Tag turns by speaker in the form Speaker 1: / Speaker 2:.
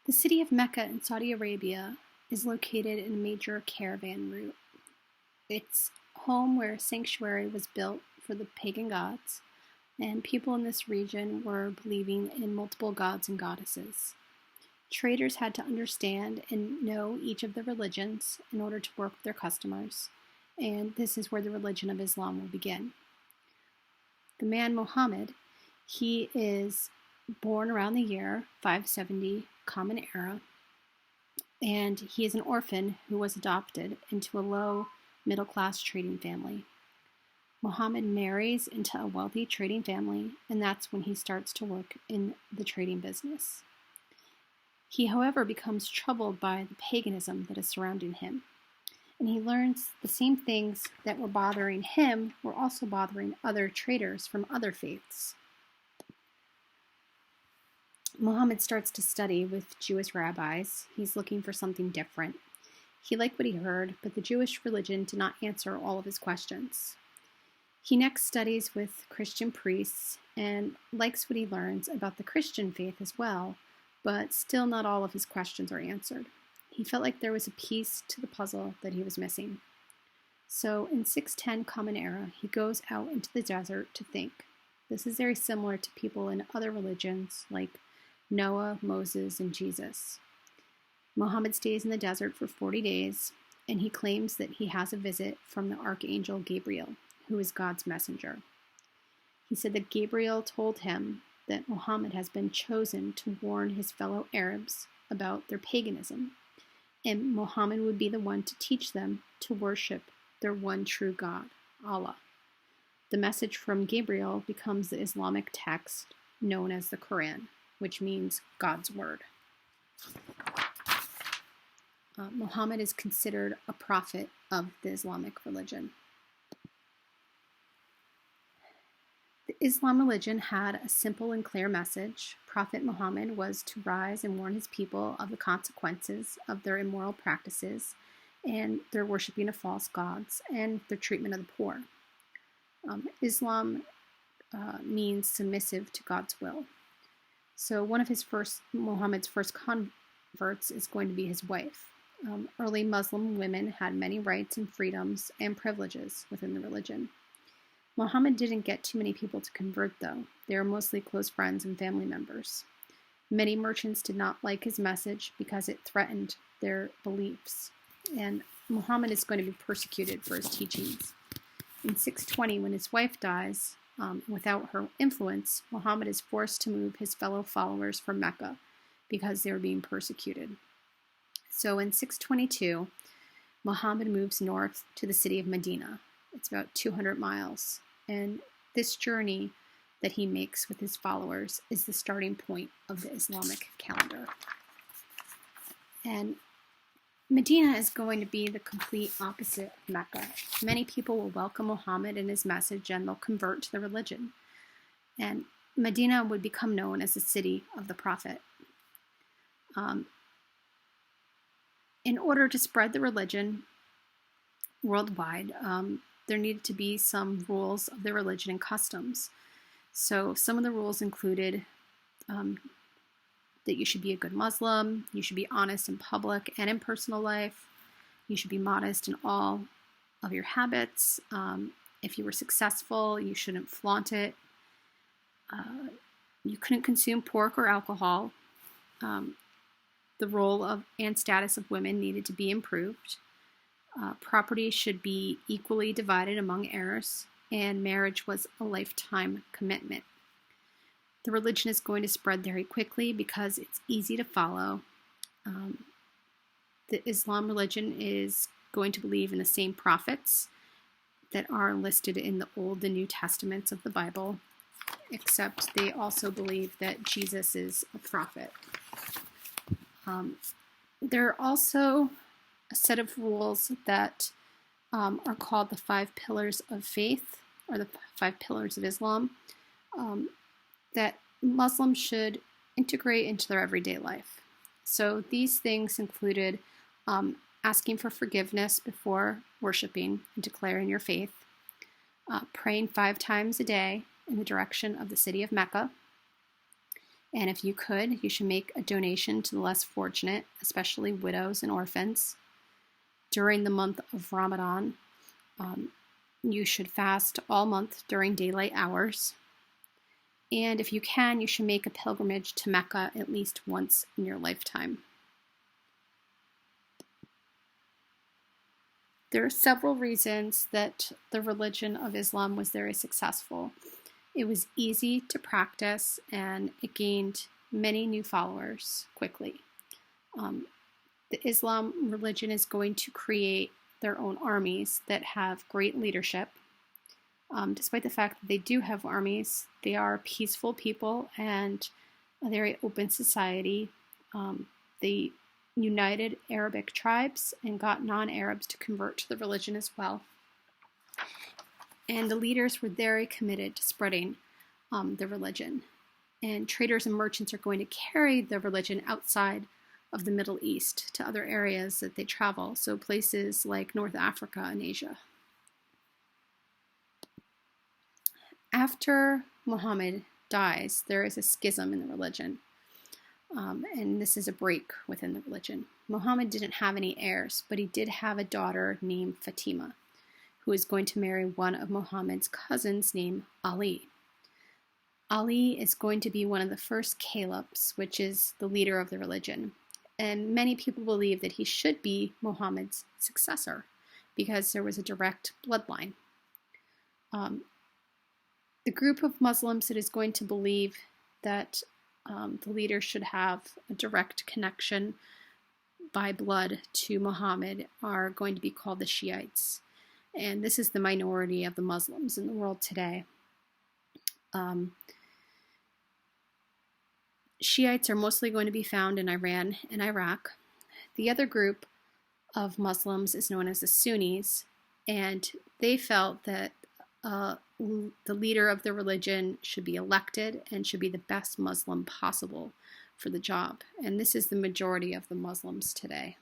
Speaker 1: The city of Mecca in Saudi Arabia is located in a major caravan route. It's home where a sanctuary was built for the pagan gods, and people in this region were believing in multiple gods and goddesses. Traders had to understand and know each of the religions in order to work with their customers, and this is where the religion of Islam will begin. The man Muhammad, he is born around the year 570 Common Era, and he is an orphan who was adopted into a low middle-class trading family. Muhammad marries into a wealthy trading family, and that's when he starts to work in the trading business. He, however, becomes troubled by the paganism that is surrounding him, and he learns the same things that were bothering him were also bothering other traders from other faiths. Muhammad starts to study with Jewish rabbis. He's looking for something different. He liked what he heard, but the Jewish religion did not answer all of his questions. He next studies with Christian priests and likes what he learns about the Christian faith as well, but still not all of his questions are answered. He felt like there was a piece to the puzzle that he was missing. So in 610 Common Era, he goes out into the desert to think. This is very similar to people in other religions like Noah, Moses, and Jesus. Muhammad stays in the desert for 40 days, and he claims that he has a visit from the archangel Gabriel, who is God's messenger. He said that Gabriel told him that Muhammad has been chosen to warn his fellow Arabs about their paganism, and Muhammad would be the one to teach them to worship their one true God, Allah. The message from Gabriel becomes the Islamic text known as the Quran, which means God's word. Muhammad is considered a prophet of the Islamic religion. The Islam religion had a simple and clear message. Prophet Muhammad was to rise and warn his people of the consequences of their immoral practices and their worshiping of false gods and their treatment of the poor. Islam means submissive to God's will. So one of Muhammad's first converts is going to be his wife. Early Muslim women had many rights and freedoms and privileges within the religion. Muhammad didn't get too many people to convert, though. They were mostly close friends and family members. Many merchants did not like his message because it threatened their beliefs, and Muhammad is going to be persecuted for his teachings. In 620, when his wife dies, without her influence, Muhammad is forced to move his fellow followers from Mecca because they were being persecuted. So in 622, Muhammad moves north to the city of Medina. It's about 200 miles. And this journey that he makes with his followers is the starting point of the Islamic calendar. And Medina is going to be the complete opposite of Mecca. Many people will welcome Muhammad and his message and they'll convert to the religion. And Medina would become known as the city of the Prophet. In order to spread the religion worldwide, there needed to be some rules of the religion and customs. So some of the rules included that you should be a good Muslim, you should be honest in public and in personal life, you should be modest in all of your habits. If you were successful, you shouldn't flaunt it. You couldn't consume pork or alcohol. The role of and status of women needed to be improved. Property should be equally divided among heirs, and marriage was a lifetime commitment. The religion is going to spread very quickly because it's easy to follow. The Islam religion is going to believe in the same prophets that are listed in the Old and New Testaments of the Bible, except they also believe that Jesus is a prophet. There are also a set of rules that are called the 5 pillars of faith, or the 5 pillars of Islam, that Muslims should integrate into their everyday life. So these things included asking for forgiveness before worshiping and declaring your faith, praying 5 times a day in the direction of the city of Mecca, And if you could, you should make a donation to the less fortunate, especially widows and orphans. During the month of Ramadan, you should fast all month during daylight hours. And if you can, you should make a pilgrimage to Mecca at least once in your lifetime. There are several reasons that the religion of Islam was very successful. It was easy to practice and it gained many new followers quickly. The Islam religion is going to create their own armies that have great leadership. Despite the fact that they do have armies, they are peaceful people and a very open society. They united Arabic tribes and got non-Arabs to convert to the religion as well. And the leaders were very committed to spreading the religion. And traders and merchants are going to carry the religion outside of the Middle East to other areas that they travel, so places like North Africa and Asia. After Muhammad dies, there is a schism in the religion, and this is a break within the religion. Muhammad didn't have any heirs, but he did have a daughter named Fatima, who is going to marry one of Muhammad's cousins named Ali. Ali is going to be one of the first caliphs, which is the leader of the religion. And many people believe that he should be Muhammad's successor because there was a direct bloodline. The group of Muslims that is going to believe that the leader should have a direct connection by blood to Muhammad are going to be called the Shiites. And this is the minority of the Muslims in the world today. Shiites are mostly going to be found in Iran and Iraq. The other group of Muslims is known as the Sunnis, and they felt that the leader of the religion should be elected and should be the best Muslim possible for the job. And this is the majority of the Muslims today.